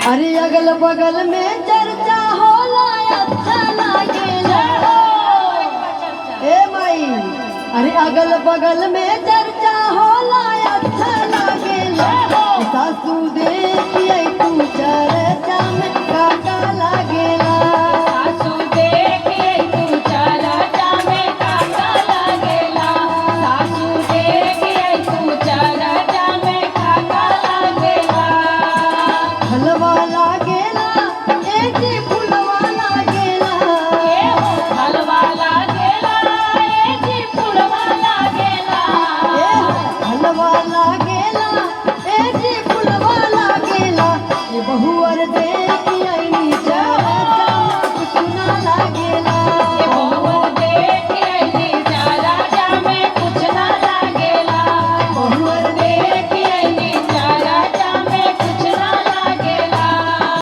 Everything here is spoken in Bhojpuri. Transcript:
अरे अगल बगल में चर्चा होला अच्छा लागेला। ए माई, अरे अगल बगल में चर्चा हो